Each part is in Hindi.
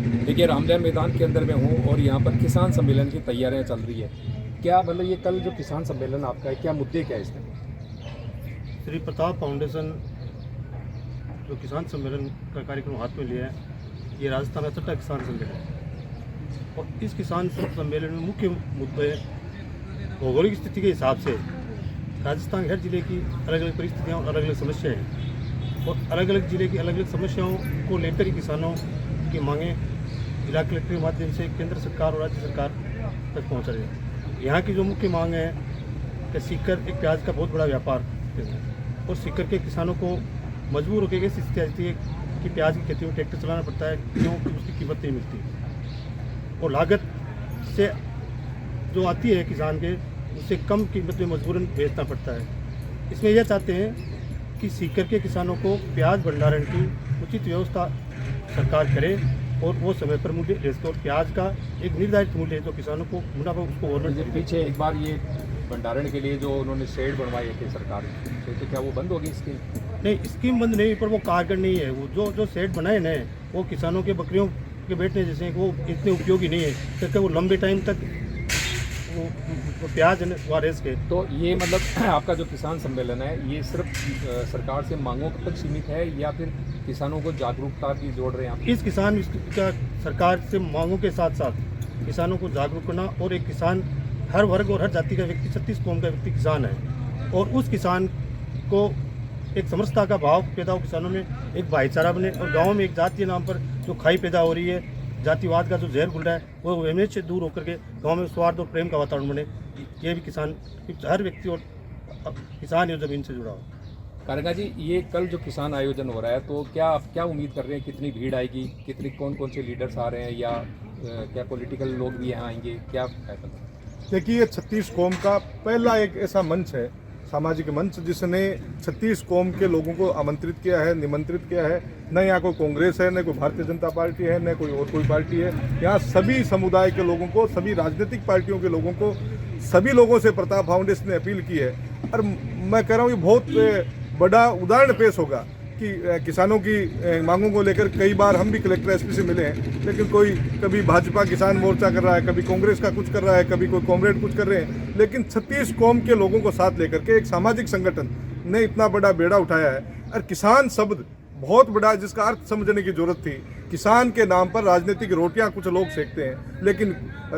देखिए, रामदेव मैदान के अंदर मैं हूँ और यहाँ पर किसान सम्मेलन की तैयारियाँ चल रही है। क्या मतलब ये कल जो किसान सम्मेलन आपका है, क्या मुद्दे क्या है इसमें? श्री प्रताप फाउंडेशन जो किसान सम्मेलन का कार्यक्रम हाथ में लिया है, ये राजस्थान का छठा किसान सम्मेलन है। और इस किसान सम्मेलन में मुख्य मुद्दे भौगोलिक स्थिति के हिसाब से राजस्थान के हर जिले की अलग अलग परिस्थितियाँ और अलग अलग समस्याएँ हैं, और अलग अलग जिले की अलग अलग समस्याओं को लेकर ही किसानों की मांगें जिला कलेक्टर के माध्यम से केंद्र सरकार और राज्य सरकार तक पहुँच रही है। यहाँ की जो मुख्य मांग है कि सीकर एक प्याज का बहुत बड़ा व्यापार है, और सीकर के किसानों को मजबूर होकर ये स्थिति आती है कि प्याज की खेती में ट्रैक्टर चलाना पड़ता है क्योंकि उसकी कीमत नहीं मिलती, और लागत से जो आती है किसान के उससे कम कीमत में मजबूरन बेचना पड़ता है। इसमें यह चाहते हैं कि सीकर के किसानों को प्याज भंडारण की उचित व्यवस्था सरकार करे और वो समय पर मूल्य दे सके, और प्याज का एक निर्धारित मूल्य है जो किसानों को मुनाफा उसको गवर्नमेंट पीछे एक बार ये भंडारण के लिए जो उन्होंने शेड बनवाए थे सरकार से, तो क्या वो बंद होगी स्कीम? नहीं, स्कीम बंद नहीं, पर वो कारगर नहीं है। वो जो सेट बनाए ना, वो किसानों के बकरियों के बैठने जैसे हैं, वो इतने उपयोगी नहीं है क्योंकि वो लंबे टाइम तक वो प्याज वारेस के। तो ये मतलब आपका जो किसान सम्मेलन है, ये सिर्फ सरकार से मांगों तक सीमित है या फिर किसानों को जागरूकता भी जोड़ रहे हैं आप? इस किसान का सरकार से मांगों के साथ साथ किसानों को जागरूक करना, और एक किसान हर वर्ग और हर जाति का व्यक्ति, 36 कौम का व्यक्ति किसान है, और उस किसान को एक समरसता का भाव पैदा हो, किसानों में एक भाईचारा बने, और गाँव में एक जाति के नाम पर जो खाई पैदा हो रही है, जातिवाद का जो जहर घुल रहा है, वो हमेशा से दूर होकर के गांव में सौहार्द और प्रेम का वातावरण बने। ये भी किसान, हर व्यक्ति और किसान और जमीन से जुड़ा हो। कारेगा जी, ये कल जो किसान आयोजन हो रहा है, तो क्या आप क्या उम्मीद कर रहे हैं, कितनी भीड़ आएगी, कितनी कौन कौन से लीडर्स आ रहे हैं, या क्या पॉलिटिकल लोग भी यहाँ आएंगे, क्या है पता? देखिए, 36 कौम का पहला एक ऐसा मंच है, सामाजिक मंच, जिसने 36 कौम के लोगों को आमंत्रित किया है, निमंत्रित किया है। न यहाँ कोई कांग्रेस है, न कोई भारतीय जनता पार्टी है, न कोई और कोई पार्टी है। यहाँ सभी समुदाय के लोगों को, सभी राजनीतिक पार्टियों के लोगों को, सभी लोगों से प्रताप फाउंडेशन ने अपील की है। और मैं कह रहा हूँ, ये बहुत बड़ा उदाहरण पेश होगा कि किसानों की मांगों को लेकर कई बार हम भी कलेक्टर एसपी से मिले हैं, लेकिन कोई कभी भाजपा किसान मोर्चा कर रहा है, कभी कांग्रेस का कुछ कर रहा है, कभी कोई कॉमरेड कुछ कर रहे हैं, लेकिन 36 कौम के लोगों को साथ लेकर के एक सामाजिक संगठन ने इतना बड़ा बेड़ा उठाया है। और किसान शब्द बहुत बड़ा, जिसका अर्थ समझने की जरूरत थी। किसान के नाम पर राजनीतिक रोटियां कुछ लोग सेकते हैं, लेकिन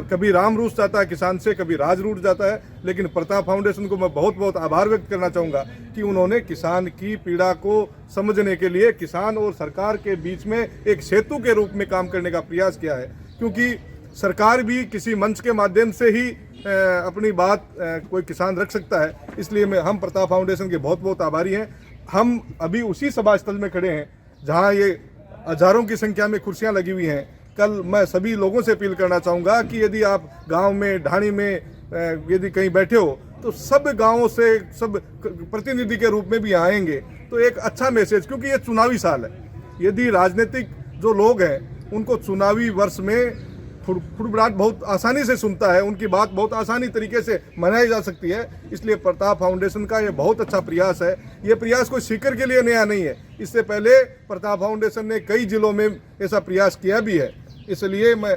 कभी राम रूस जाता है किसान से, कभी राज रूठ जाता है। लेकिन प्रताप फाउंडेशन को मैं बहुत बहुत आभार व्यक्त करना चाहूँगा कि उन्होंने किसान की पीड़ा को समझने के लिए किसान और सरकार के बीच में एक सेतु के रूप में काम करने का प्रयास किया है। क्योंकि सरकार भी किसी मंच के माध्यम से ही अपनी बात कोई किसान रख सकता है, इसलिए हम प्रताप फाउंडेशन के बहुत बहुत आभारी हैं। हम अभी उसी सभा स्थल में खड़े हैं जहां ये हजारों की संख्या में कुर्सियां लगी हुई हैं। कल मैं सभी लोगों से अपील करना चाहूँगा कि यदि आप गांव में, ढाणी में यदि कहीं बैठे हो, तो सब गांवों से सब प्रतिनिधि के रूप में भी आएंगे तो एक अच्छा मैसेज, क्योंकि ये चुनावी साल है। यदि राजनीतिक जो लोग हैं उनको चुनावी वर्ष में फुड़फुड़ाहट बहुत आसानी से सुनता है, उनकी बात बहुत आसानी तरीके से मनाई जा सकती है। इसलिए प्रताप फाउंडेशन का ये बहुत अच्छा प्रयास है। ये प्रयास कोई सीकर के लिए नया नहीं है, इससे पहले प्रताप फाउंडेशन ने कई जिलों में ऐसा प्रयास किया भी है। इसलिए मैं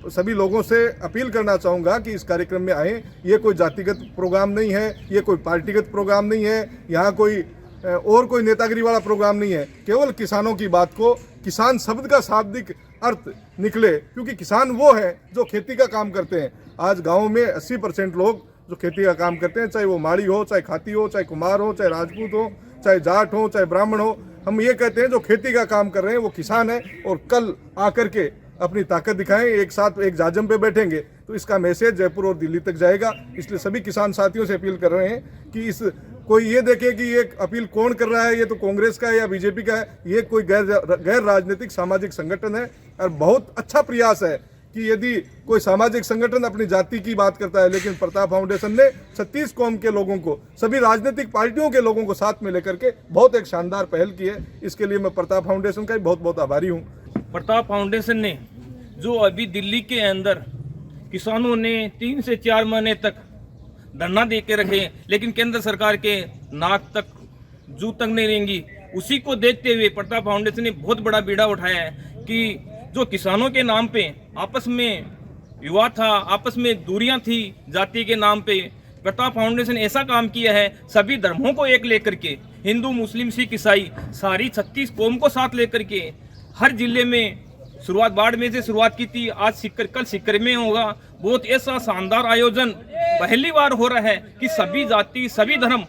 सभी लोगों से अपील करना चाहूँगा कि इस कार्यक्रम में आएँ। ये कोई जातिगत प्रोग्राम नहीं है, ये कोई पार्टीगत प्रोग्राम नहीं है, यहाँ कोई और कोई नेतागिरी वाला प्रोग्राम नहीं है। केवल किसानों की बात को, किसान शब्द का शाब्दिक अर्थ निकले, क्योंकि किसान वो है जो खेती का काम करते हैं। आज गाँव में 80% लोग जो खेती का काम करते हैं, चाहे वो माड़ी हो, चाहे खाती हो, चाहे कुमार हो, चाहे राजपूत हो, चाहे जाट हो, चाहे ब्राह्मण हो, हम ये कहते हैं जो खेती का काम कर रहे हैं वो किसान है। और कल आकर के अपनी ताकत दिखाएं, एक साथ एक जाजम पे बैठेंगे तो इसका मैसेज जयपुर और दिल्ली तक जाएगा। इसलिए सभी किसान साथियों से अपील कर रहे हैं कि इस कोई ये देखे कि ये अपील कौन कर रहा है, ये तो कांग्रेस का है या बीजेपी का है। ये कोई गैर राजनीतिक सामाजिक संगठन है, और बहुत अच्छा प्रयास है कि यदि कोई सामाजिक संगठन अपनी जाति की बात करता है, लेकिन प्रताप फाउंडेशन ने 36 कौम के लोगों को, सभी राजनीतिक पार्टियों के लोगों को साथ में लेकर के बहुत एक शानदार पहल की है। इसके लिए मैं प्रताप फाउंडेशन का बहुत बहुत आभारी हूँ। प्रताप फाउंडेशन ने जो अभी दिल्ली के अंदर किसानों ने 3 से 4 महीने तक धरना दे के रखे, लेकिन केंद्र सरकार के नाक तक जू तक नहीं रहेंगी, उसी को देखते हुए प्रताप फाउंडेशन ने बहुत बड़ा बीड़ा उठाया है कि जो किसानों के नाम पे आपस में विवाद था, आपस में दूरियां थी जाति के नाम पे, प्रताप फाउंडेशन ऐसा काम किया है सभी धर्मों को एक लेकर के, हिंदू मुस्लिम सिख ईसाई सारी 36 कौम को साथ लेकर के हर जिले में शुरुआत बाड़मेर से शुरुआत की थी, आज सिक्कर कल सिक्कर में होगा। बहुत ऐसा शानदार आयोजन पहली बार हो रहा है कि सभी जाति सभी धर्म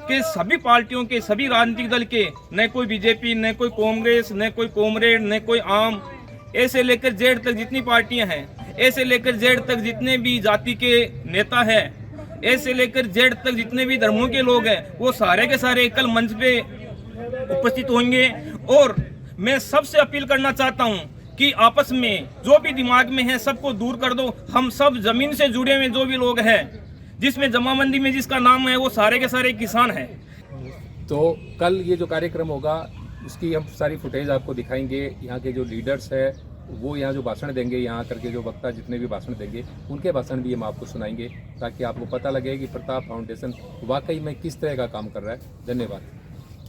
के सभी पार्टियों के सभी राजनीतिक दल के, न कोई बीजेपी न कोई कांग्रेस न कोई कॉमरेड न कोई आम, ऐसे लेकर जेड तक जितनी पार्टियां हैं, ऐसे लेकर जेड तक जितने भी जाति के नेता हैं, ऐसे लेकर जेड तक जितने भी धर्मों के लोग हैं, वो सारे के सारे कल मंच पे उपस्थित होंगे। और मैं सबसे अपील करना चाहता हूं कि आपस में जो भी दिमाग में है सबको दूर कर दो। हम सब जमीन से जुड़े हुए जो भी लोग हैं, जिसमें जमाबंदी में जिसका नाम है, वो सारे के सारे किसान हैं। तो कल ये जो कार्यक्रम होगा उसकी हम सारी फुटेज आपको दिखाएंगे। यहाँ के जो लीडर्स है वो यहाँ जो भाषण देंगे, यहाँ करके जो वक्ता जितने भी भाषण देंगे उनके भाषण भी हम आपको सुनाएंगे, ताकि आपको पता लगे कि प्रताप फाउंडेशन वाकई में किस तरह का काम कर रहा है। धन्यवाद।